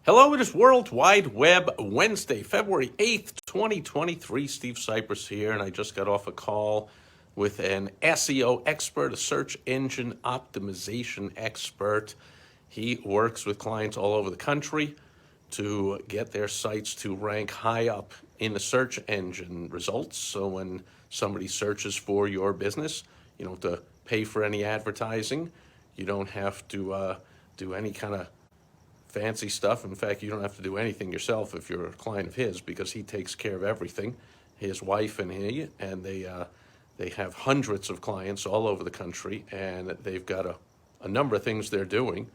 Hello, it is World Wide Web Wednesday, February 8th, 2023. Steve Sipress here, and I just got off a call with an SEO expert, a search engine optimization expert. He works with clients all over the country to get their sites to rank high up in the search engine results. So when somebody searches for your business, you don't have to pay for any advertising. You don't have to do any kind of fancy stuff. In fact, you don't have to do anything yourself if you're a client of his, because he takes care of everything. His wife and they have hundreds of clients all over the country, and they've got a number of things they're doing.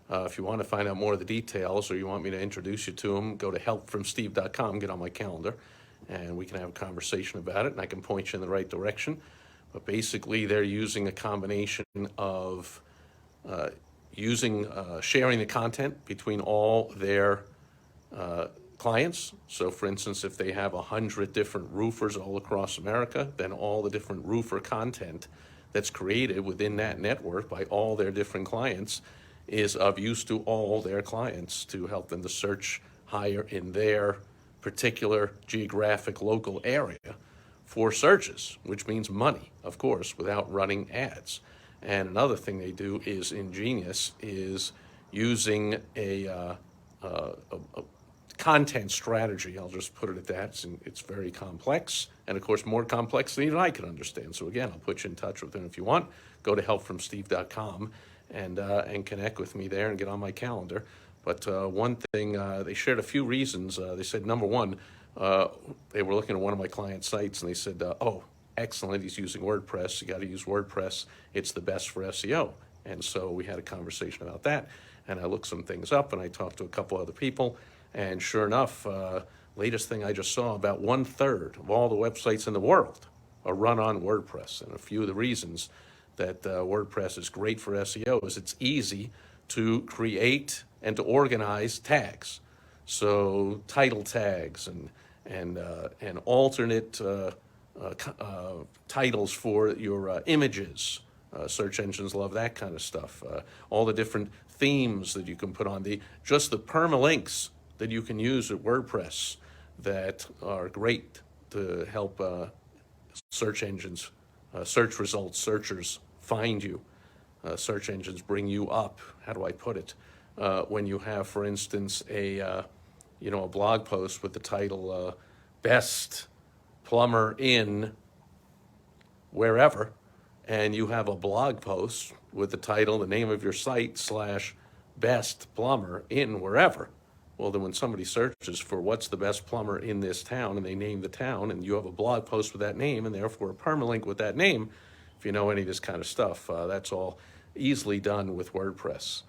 If you want to find out more of the details, or you want me to introduce you to them, go to helpfromsteve.com, get on my calendar, and we can have a conversation about it, and I can point you in the right direction. But basically, they're using a combination of sharing the content between all their clients. So for instance, if they have 100 different roofers all across America, then all the different roofer content that's created within that network by all their different clients is of use to all their clients to help them to search higher in their particular geographic local area for searches, which means money, of course, without running ads. And another thing they do is ingenious, is using a content strategy. I'll just put it at that. It's very complex, and of course more complex than even I can understand. So again, I'll put you in touch with them if you want. Go to helpfromsteve.com and connect with me there and get on my calendar. But one thing, they shared a few reasons. They said, number one, they were looking at one of my client sites and they said, oh, excellent, he's using WordPress. You got to use WordPress. It's the best for SEO. And so we had a conversation about that, and I looked some things up and I talked to a couple other people, and sure enough, latest thing I just saw, about 1/3 of all the websites in the world are run on WordPress. And a few of the reasons that WordPress is great for SEO is it's easy to create and to organize tags. So title tags and alternate titles for your images. Search engines love that kind of stuff. All the different themes that you can put on, just the permalinks that you can use at WordPress that are great to help search engines, search results, searchers find you. Search engines bring you up. How do I put it? When you have, for instance, a blog post with the title "Best Plumber in wherever," and you have a blog post with the title, the name of your site / best plumber in wherever. Well, then when somebody searches for what's the best plumber in this town, and they name the town, and you have a blog post with that name, and therefore a permalink with that name, if you know any of this kind of stuff, that's all easily done with WordPress.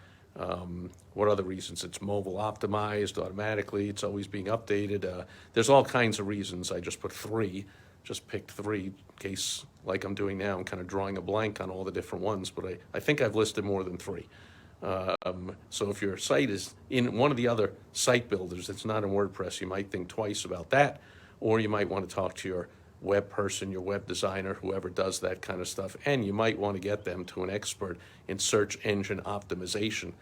What other reasons? It's mobile optimized automatically. It's always being updated. There's all kinds of reasons. I just put three, just picked three in case, like I'm doing now, I'm kind of drawing a blank on all the different ones, but I think I've listed more than three. So if your site is in one of the other site builders that's not in WordPress, you might think twice about that, or you might want to talk to your web person, your web designer, whoever does that kind of stuff, and you might want to get them to an expert in search engine optimization,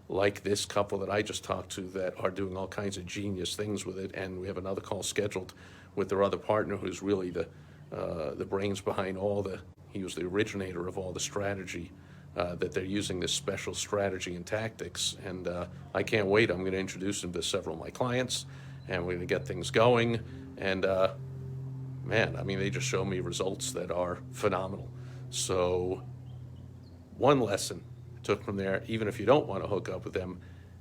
like this couple that I just talked to that are doing all kinds of genius things with it. And we have another call scheduled with their other partner, who's really the brains behind he was the originator of all the strategy that they're using, this special strategy and tactics. And I can't wait. I'm going to introduce them to several of my clients, and we're going to get things going. And man, I mean, they just show me results that are phenomenal. So one lesson I took from there, even if you don't want to hook up with them,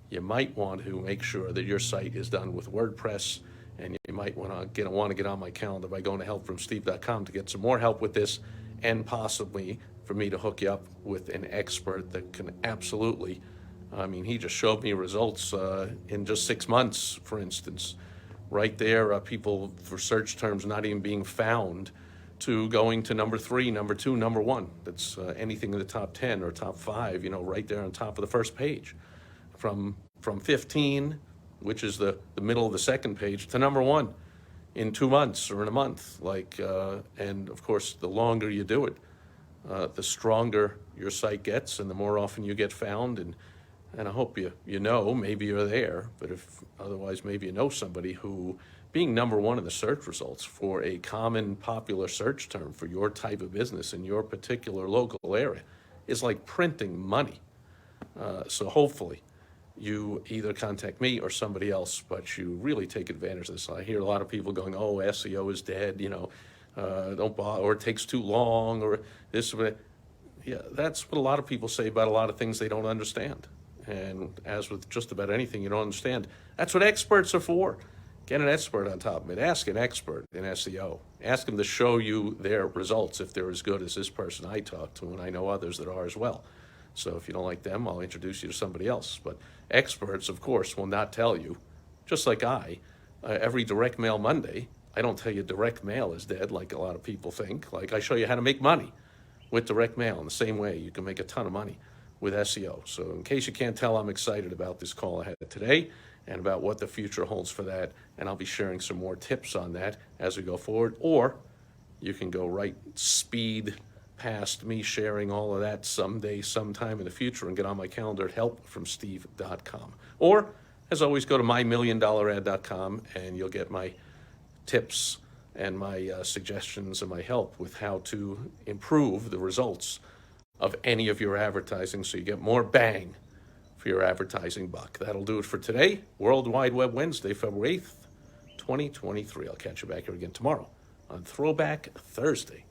you might want to make sure that your site is done with WordPress, and you might want to get on my calendar by going to helpfromsteve.com to get some more help with this, and possibly for me to hook you up with an expert that can absolutely, I mean, he just showed me results in just 6 months, for instance. Right there, people for search terms not even being found to going to number 3, number 2, number 1. That's anything in the top 10 or top 5, right there on top of the first page. From 15, which is the middle of the second page, to number 1 in 2 months or in a month. And of course, the longer you do it, the stronger your site gets, and the more often you get found, and And I hope you know, maybe you're there, but if otherwise, maybe you know somebody who, being number one in the search results for a common popular search term for your type of business in your particular local area, is like printing money. So hopefully you either contact me or somebody else, but you really take advantage of this. I hear a lot of people going, oh, SEO is dead, don't bother, or it takes too long, or this, or that. Yeah, that's what a lot of people say about a lot of things they don't understand. And as with just about anything you don't understand, that's what experts are for. Get an expert on top of it. Ask an expert in SEO. Ask them to show you their results if they're as good as this person I talked to, and I know others that are as well. So if you don't like them, I'll introduce you to somebody else. But experts, of course, will not tell you, just like every direct mail Monday, I don't tell you direct mail is dead like a lot of people think. Like, I show you how to make money with direct mail in the same way you can make a ton of money with SEO. So in case you can't tell, I'm excited about this call I had today and about what the future holds for that. And I'll be sharing some more tips on that as we go forward. Or you can go right speed past me sharing all of that someday, sometime in the future, and get on my calendar at helpfromsteve.com. Or, as always, go to mymilliondollarad.com and you'll get my tips and my suggestions and my help with how to improve the results of any of your advertising so you get more bang for your advertising buck. That'll do it for today. World Wide Web Wednesday, February 8th, 2023. I'll catch you back here again tomorrow on Throwback Thursday.